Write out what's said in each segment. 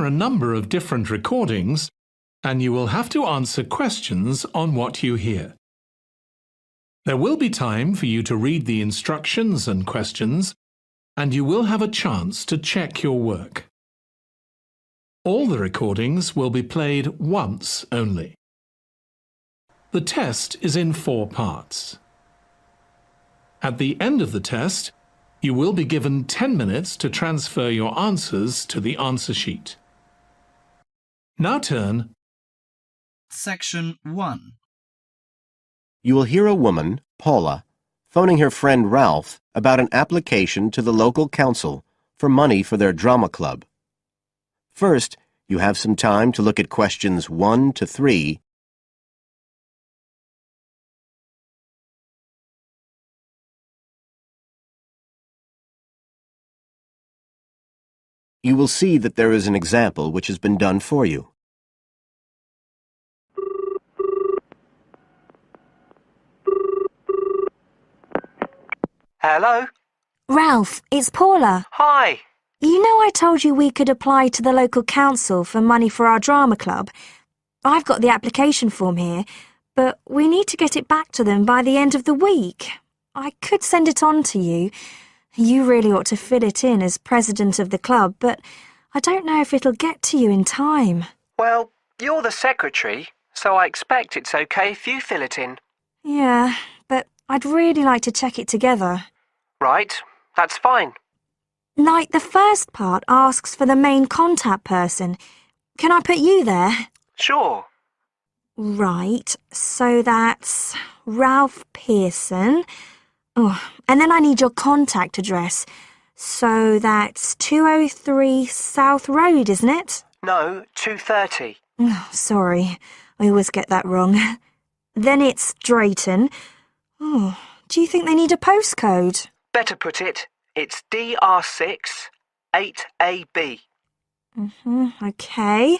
hear a number of different recordings, and you will have to answer questions on what you hear. There will be time for you to read the instructions and questions, and you will have a chance to check your work. All the recordings will be played once only. The test is in 4 parts. At the end of the test, you will be given 10 minutes to transfer your answers to the answer sheet. Now turn. Section 1. You will hear a woman, Paula, phoning her friend Ralph about an application to the local council for money for their drama club. First, you have some time to look at questions 1 to 3. You will see that there is an example which has been done for you. Hello? Ralph, it's Paula. Hi. You know I told you we could apply to the local council for money for our drama club? I've got the application form here, but we need to get it back to them by the end of the week. I could send it on to you. You really ought to fill it in as president of the club, but I don't know if it'll get to you in time. Well, you're the secretary, so I expect it's okay if you fill it in. Yeah, but I'd really like to check it together. Right, that's fine. Like, the first part asks for the main contact person. Can I put you there? Sure. Right, so that's Ralph Pearson. Oh, and then I need your contact address. So that's 203 South Road, isn't it? No, 2:30. Oh, sorry, I always get that wrong. Then it's Drayton. Oh, do you think they need a postcode? Better put it, it's DR6 8AB. Okay.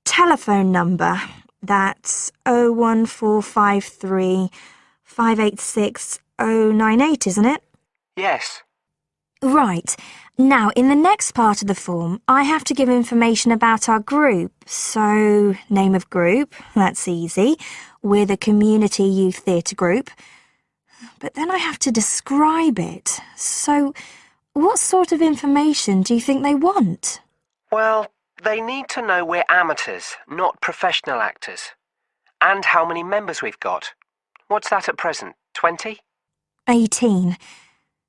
Telephone number. That's 01453 586 098, isn't it? Yes. Right. Now, in the next part of the form, I have to give information about our group. So, name of group, that's easy. We're the Community Youth Theatre Group. But then I have to describe it. So, what sort of information do you think they want? Well, they need to know we're amateurs, not professional actors. And how many members we've got. What's that at present, 20? 18.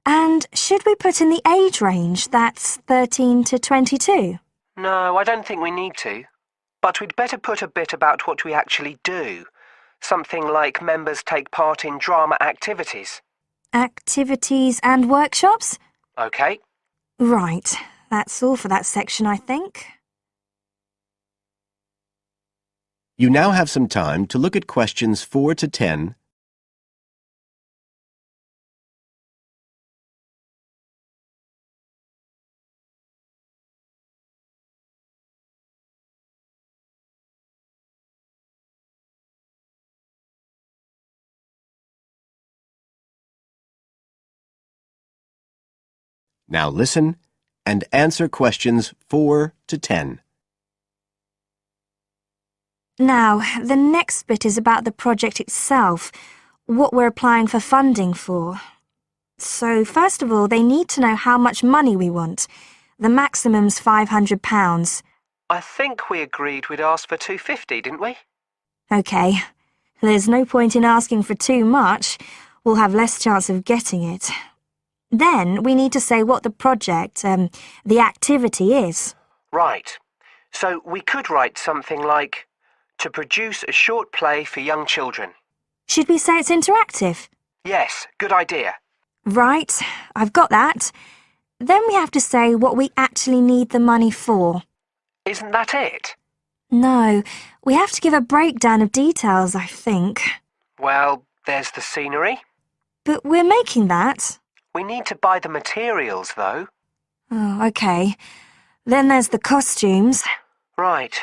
And should we put in the age range? That's 13 to 22? No, I don't think we need to. But we'd better put a bit about what we actually do. Something like members take part in drama activities. Activities and workshops? OK. Right. That's all for that section, I think. You now have some time to look at questions 4 to 10. Now listen and answer questions 4 to 10. Now, the next bit is about the project itself, what we're applying for funding for. So, first of all, they need to know how much money we want. The maximum's £500. I think we agreed we'd ask for 250, didn't we? OK. There's no point in asking for too much. We'll have less chance of getting it. Then we need to say what the project, the activity is. Right. So we could write something like, to produce a short play for young children. Should we say it's interactive? Yes, good idea. Right, I've got that. Then we have to say what we actually need the money for. Isn't that it? No, we have to give a breakdown of details, I think. Well, there's the scenery. But we're making that. We need to buy the materials, though. Oh, OK. Then there's the costumes. Right.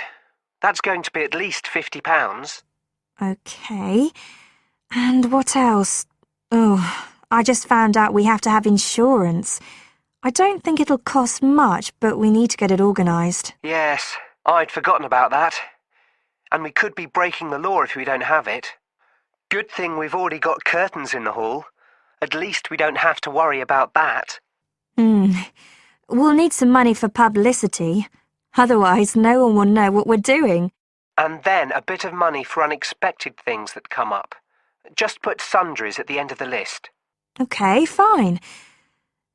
That's going to be at least £50. OK. And what else? Oh, I just found out we have to have insurance. I don't think it'll cost much, but we need to get it organised. Yes, I'd forgotten about that. And we could be breaking the law if we don't have it. Good thing we've already got curtains in the hall. At least we don't have to worry about that. We'll need some money for publicity. Otherwise, no one will know what we're doing. And then a bit of money for unexpected things that come up. Just put sundries at the end of the list. OK, fine.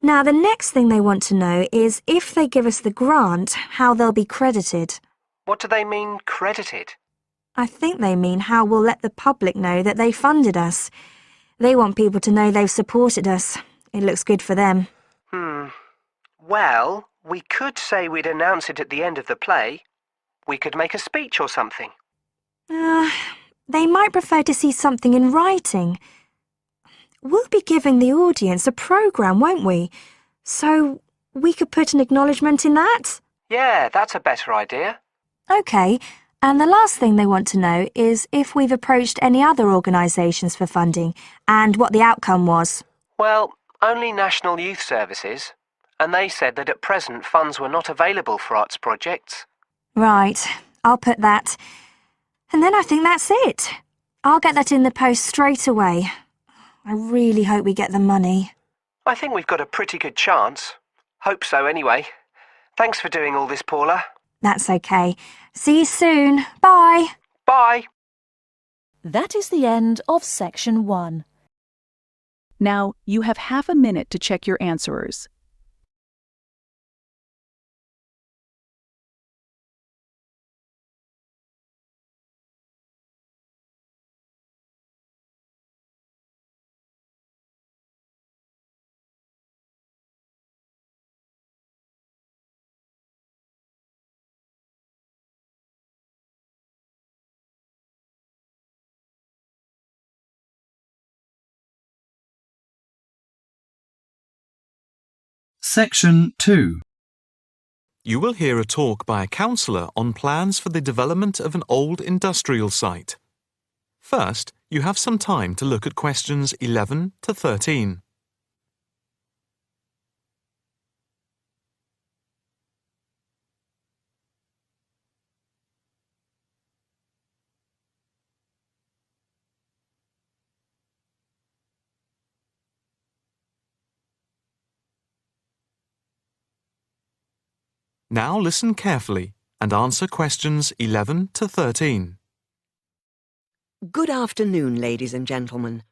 Now, the next thing they want to know is if they give us the grant, how they'll be credited. What do they mean, credited? I think they mean how we'll let the public know that they funded us. They want people to know they've supported us. It looks good for them. Well, we could say we'd announce it at the end of the play. We could make a speech or something. They might prefer to see something in writing. We'll be giving the audience a programme, won't we? So we could put an acknowledgement in that? Yeah, that's a better idea. OK, and the last thing they want to know is if we've approached any other organisations for funding and what the outcome was. Well, only National Youth Services. And they said that at present funds were not available for arts projects. Right, I'll put that. And then I think that's it. I'll get that in the post straight away. I really hope we get the money. I think we've got a pretty good chance. Hope so anyway. Thanks for doing all this, Paula. That's OK. See you soon. Bye. Bye. That is the end of Section 1. Now, you have half a minute to check your answerers. Section 2. You will hear a talk by a counsellor on plans for the development of an old industrial site. First, you have some time to look at questions 11 to 13. Now listen carefully and answer questions 11 to 13. Good afternoon, ladies and gentlemen.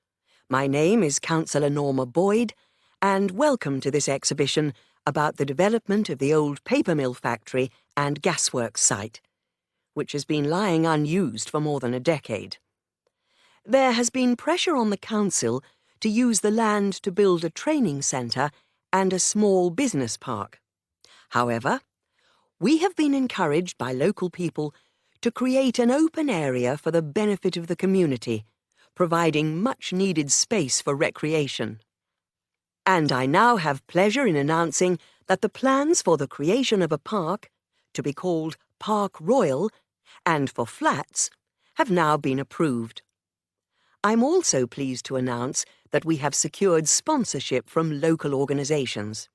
My name is Councillor Norma Boyd, and welcome to this exhibition about the development of the old paper mill factory and gasworks site, which has been lying unused for more than a decade. There has been pressure on the council to use the land to build a training centre and a small business park. However, we have been encouraged by local people to create an open area for the benefit of the community, providing much-needed space for recreation. And I now have pleasure in announcing that the plans for the creation of a park, to be called Park Royal, and for flats, have now been approved. I'm also pleased to announce that we have secured sponsorship from local organisations.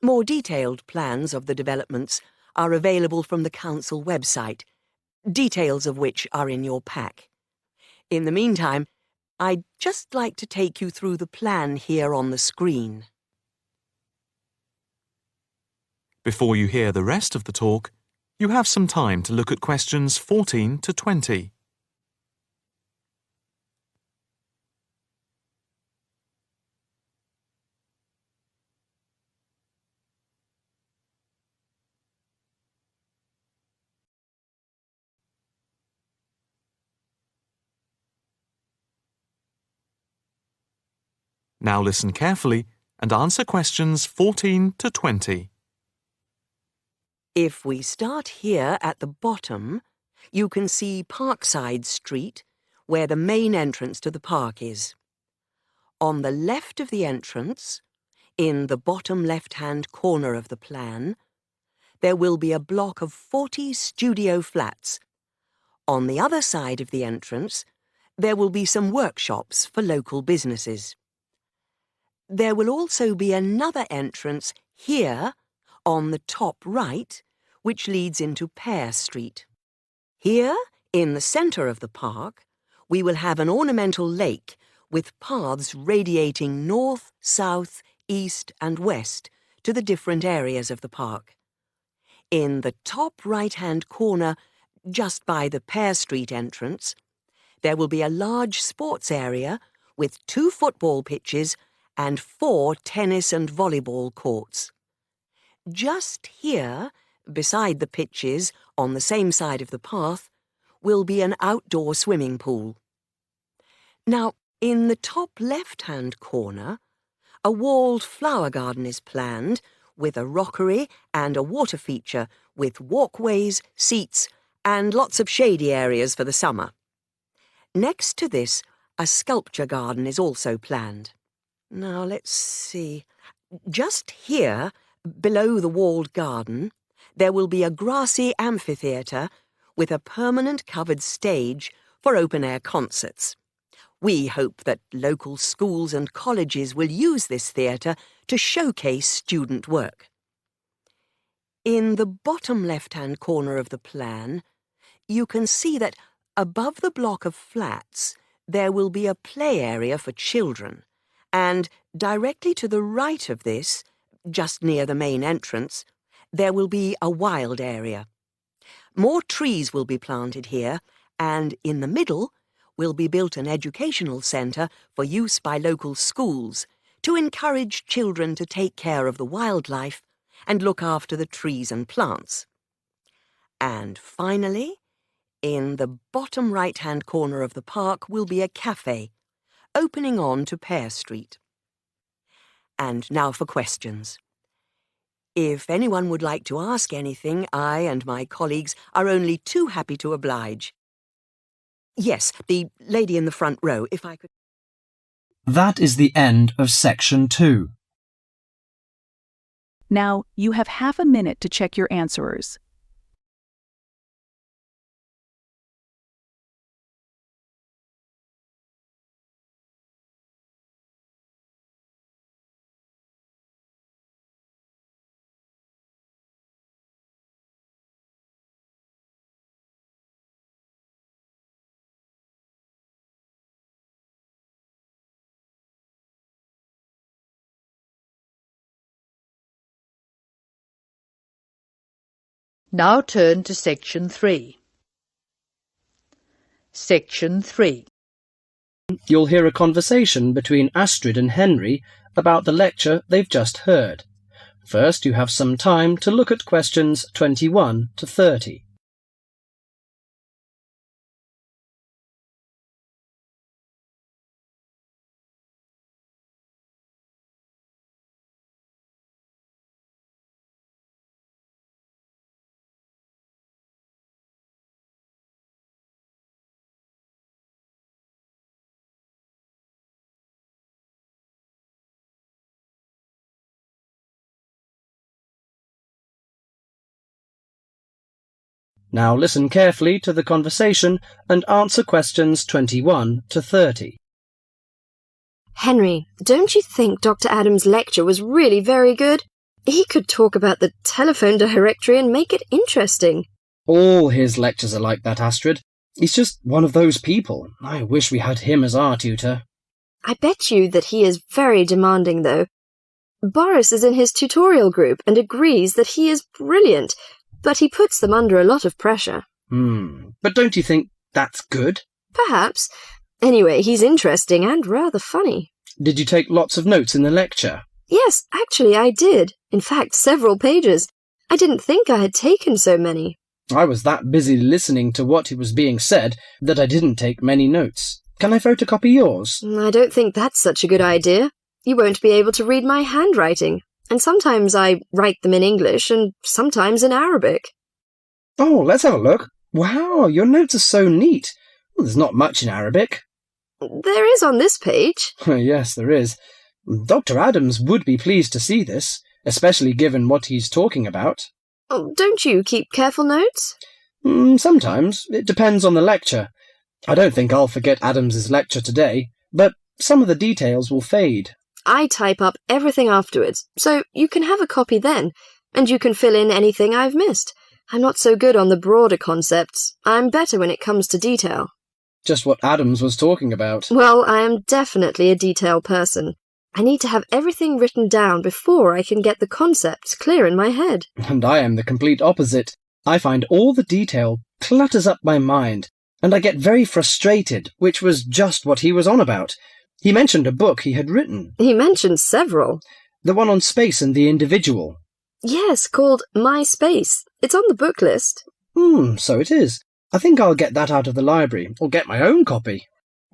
More detailed plans of the developments are available from the council website, details of which are in your pack. In the meantime, I'd just like to take you through the plan here on the screen. Before you hear the rest of the talk, you have some time to look at questions 14 to 20. Now listen carefully and answer questions 14 to 20. If we start here at the bottom, you can see Parkside Street, where the main entrance to the park is. On the left of the entrance, in the bottom left-hand corner of the plan, there will be a block of 40 studio flats. On the other side of the entrance, there will be some workshops for local businesses. there will also be another entrance here on the top right, which leads into Pear Street. Here, in the centre of the park, we will have an ornamental lake with paths radiating north, south, east and west to the different areas of the park. In the top right-hand corner, just by the Pear Street entrance, there will be a large sports area with 2 football pitches and 4 tennis and volleyball courts. Just here, beside the pitches, on the same side of the path, will be an outdoor swimming pool. Now, in the top left-hand corner, a walled flower garden is planned with a rockery and a water feature with walkways, seats and lots of shady areas for the summer. Next to this, a sculpture garden is also planned. Now, let's see. Just here, below the walled garden, there will be a grassy amphitheatre with a permanent covered stage for open-air concerts. We hope that local schools and colleges will use this theatre to showcase student work. In the bottom left-hand corner of the plan, you can see that above the block of flats there will be a play area for children, and directly to the right of this, just near the main entrance, there will be a wild area. More trees will be planted here, and in the middle will be built an educational centre for use by local schools to encourage children to take care of the wildlife and look after the trees and plants. And finally, in the bottom right-hand corner of the park will be a cafe, opening on to Pear Street. And now for questions. If anyone would like to ask anything, I and my colleagues are only too happy to oblige. Yes, the lady in the front row, if I could... That is the end of section 2. Now, you have half a minute to check your answerers. Now turn to Section 3. Section 3. You'll hear a conversation between Astrid and Henry about the lecture they've just heard. First, you have some time to look at questions 21 to 30. Now listen carefully to the conversation and answer questions 21 to 30. Henry, don't you think Dr. Adams' lecture was really very good? He could talk about the telephone directory and make it interesting. All his lectures are like that, Astrid. He's just one of those people. I wish we had him as our tutor. I bet you that he is very demanding, though. Boris is in his tutorial group and agrees that he is brilliant, but he puts them under a lot of pressure. But don't you think that's good? Perhaps. Anyway, he's interesting and rather funny. Did you take lots of notes in the lecture? Yes, actually I did. In fact, several pages. I didn't think I had taken so many. I was that busy listening to what was being said that I didn't take many notes. Can I photocopy yours? I don't think that's such a good idea. You won't be able to read my handwriting. And sometimes I write them in English and sometimes in Arabic. Oh, let's have a look. Wow, your notes are so neat. Well, there's not much in Arabic. There is on this page. Yes, there is. Dr. Adams would be pleased to see this, especially given what he's talking about. Oh, don't you keep careful notes? Sometimes. It depends on the lecture. I don't think I'll forget Adams's lecture today, but some of the details will fade. I type up everything afterwards, so you can have a copy then, and you can fill in anything I've missed. I'm not so good on the broader concepts. I'm better when it comes to detail. Just what Adams was talking about. Well, I am definitely a detail person. I need to have everything written down before I can get the concepts clear in my head. And I am the complete opposite. I find all the detail clutters up my mind, and I get very frustrated, which was just what he was on about. He mentioned a book he had written. He mentioned several. The one on space and the individual. Yes, called My Space. It's on the book list. So it is. I think I'll get that out of the library, or get my own copy.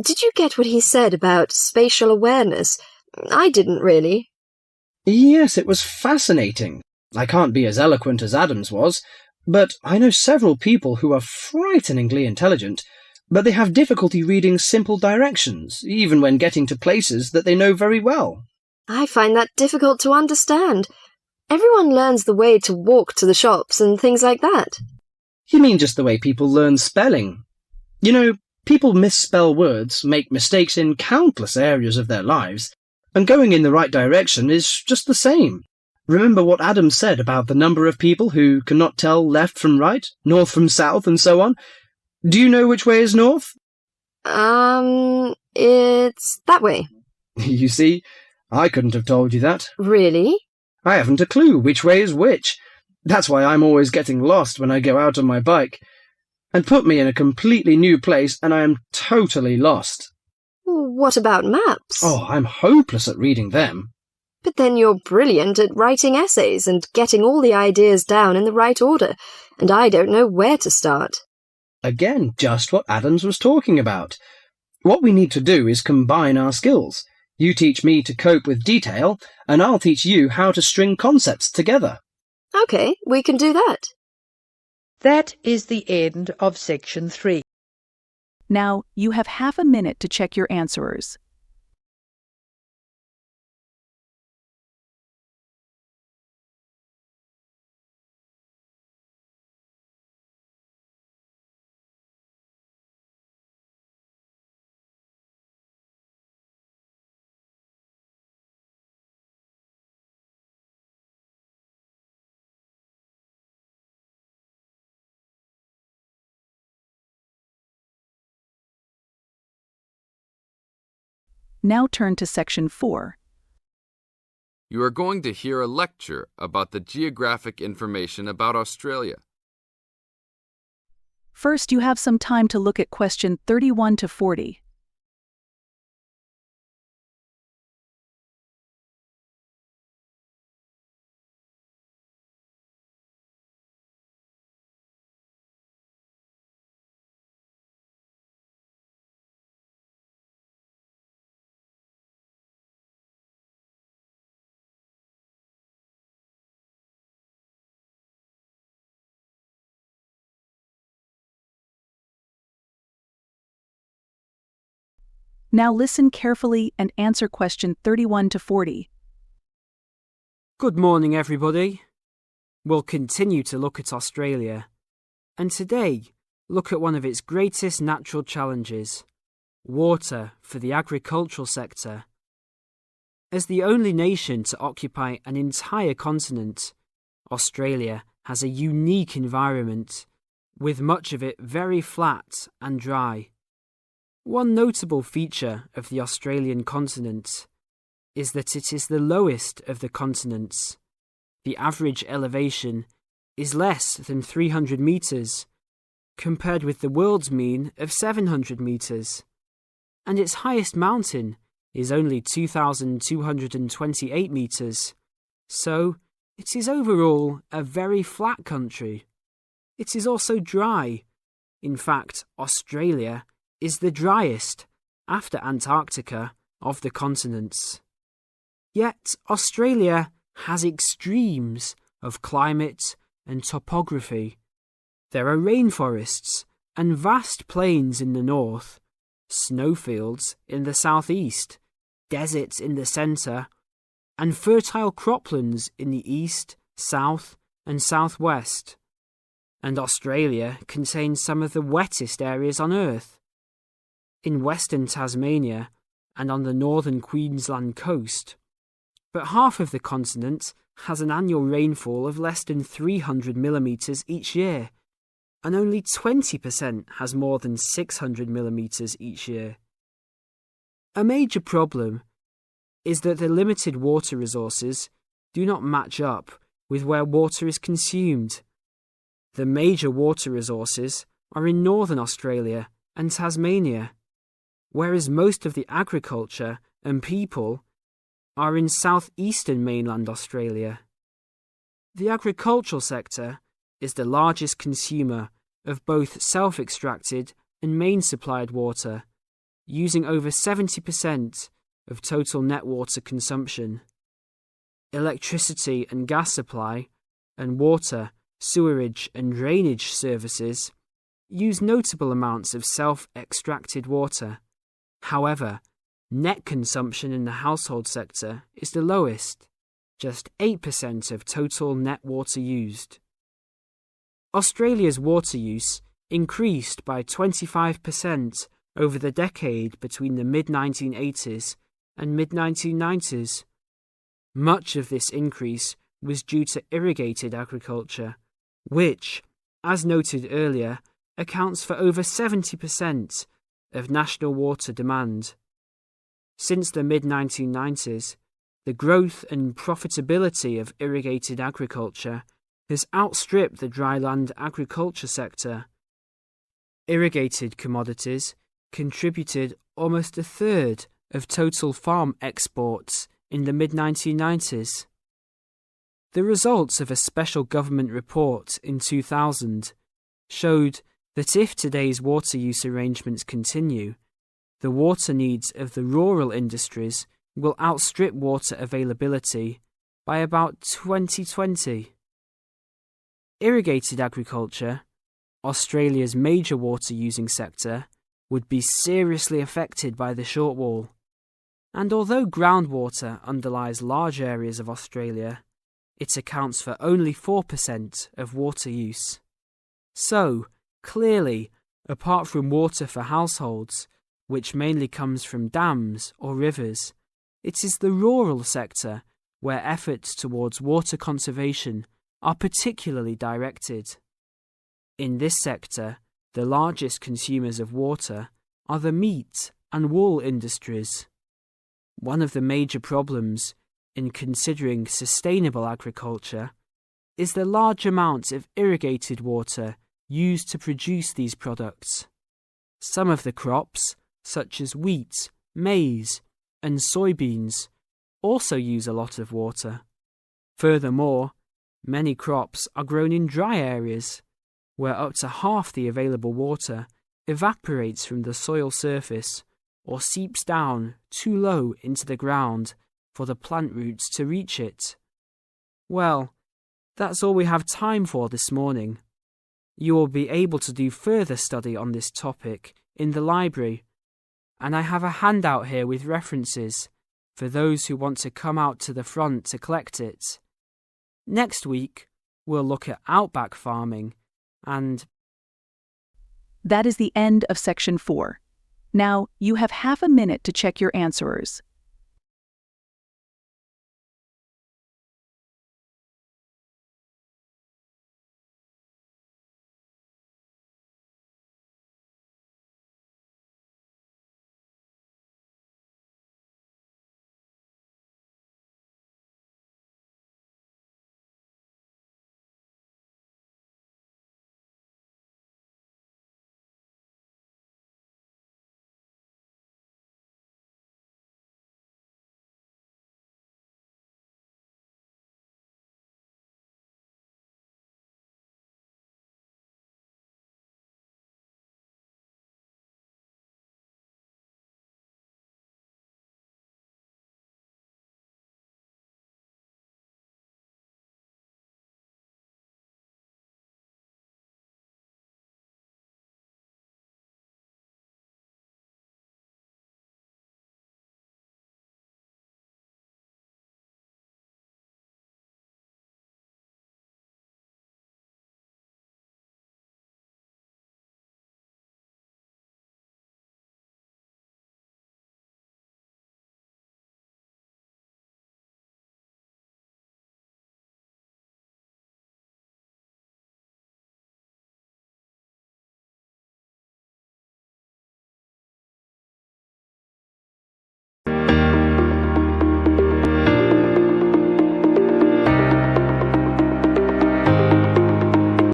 Did you get what he said about spatial awareness? I didn't really. Yes, it was fascinating. I can't be as eloquent as Adams was, but I know several people who are frighteningly intelligent, but they have difficulty reading simple directions, even when getting to places that they know very well. I find that difficult to understand. Everyone learns the way to walk to the shops and things like that. You mean just the way people learn spelling? You know, people misspell words, make mistakes in countless areas of their lives, and going in the right direction is just the same. Remember what Adam said about the number of people who cannot tell left from right, north from south, and so on? Do you know which way is north? It's that way. You see, I couldn't have told you that. Really? I haven't a clue which way is which. That's why I'm always getting lost when I go out on my bike. And put me in a completely new place and I am totally lost. What about maps? Oh, I'm hopeless at reading them. But then you're brilliant at writing essays and getting all the ideas down in the right order, and I don't know where to start. Again, just what Adams was talking about. What we need to do is combine our skills. You teach me to cope with detail, and I'll teach you how to string concepts together. OK, we can do that. That is the end of section 3. Now, you have half a minute to check your answerers. Now turn to section 4. You are going to hear a lecture about the geographic information about Australia. First, you have some time to look at question 31 to 40. Now listen carefully and answer question 31 to 40. Good morning, everybody. We'll continue to look at Australia, and today look at one of its greatest natural challenges, water for the agricultural sector. As the only nation to occupy an entire continent, Australia has a unique environment, with much of it very flat and dry. One notable feature of the Australian continent is that it is the lowest of the continents. The average elevation is less than 300 metres, compared with the world's mean of 700 metres, and its highest mountain is only 2,228 metres, so it is overall a very flat country. It is also dry. In fact, Australia is the driest, after Antarctica, of the continents. Yet Australia has extremes of climate and topography. There are rainforests and vast plains in the north, snowfields in the southeast, deserts in the centre, and fertile croplands in the east, south, and southwest. And Australia contains some of the wettest areas on Earth. In western Tasmania and on the northern Queensland coast, but half of the continent has an annual rainfall of less than 300 millimetres each year, and only 20% has more than 600 millimetres each year. A major problem is that the limited water resources do not match up with where water is consumed. The major water resources are in northern Australia and Tasmania, whereas most of the agriculture and people are in southeastern mainland Australia. The agricultural sector is the largest consumer of both self-extracted and main-supplied water, using over 70% of total net water consumption. Electricity and gas supply, and water, sewerage and drainage services use notable amounts of self-extracted water. However, net consumption in the household sector is the lowest, just 8% of total net water used. Australia's water use increased by 25% over the decade between the mid-1980s and mid-1990s. Much of this increase was due to irrigated agriculture, which, as noted earlier, accounts for over 70% of national water demand. Since the mid-1990s, the growth and profitability of irrigated agriculture has outstripped the dryland agriculture sector. Irrigated commodities contributed almost a third of total farm exports in the mid-1990s. The results of a special government report in 2000 showed that if today's water use arrangements continue, the water needs of the rural industries will outstrip water availability by about 2020. Irrigated agriculture, Australia's major water-using sector, would be seriously affected by the shortfall. And although groundwater underlies large areas of Australia, it accounts for only 4% of water use. So, clearly, apart from water for households, which mainly comes from dams or rivers, it is the rural sector where efforts towards water conservation are particularly directed. In this sector, the largest consumers of water are the meat and wool industries. One of the major problems in considering sustainable agriculture is the large amounts of irrigated water used to produce these products. Some of the crops, such as wheat, maize, and soybeans, also use a lot of water. Furthermore, many crops are grown in dry areas, where up to half the available water evaporates from the soil surface or seeps down too low into the ground for the plant roots to reach it. Well, that's all we have time for this morning. You will be able to do further study on this topic in the library, and I have a handout here with references for those who want to come out to the front to collect it. Next week, we'll look at outback farming and... That is the end of section 4. Now, you have half a minute to check your answerers.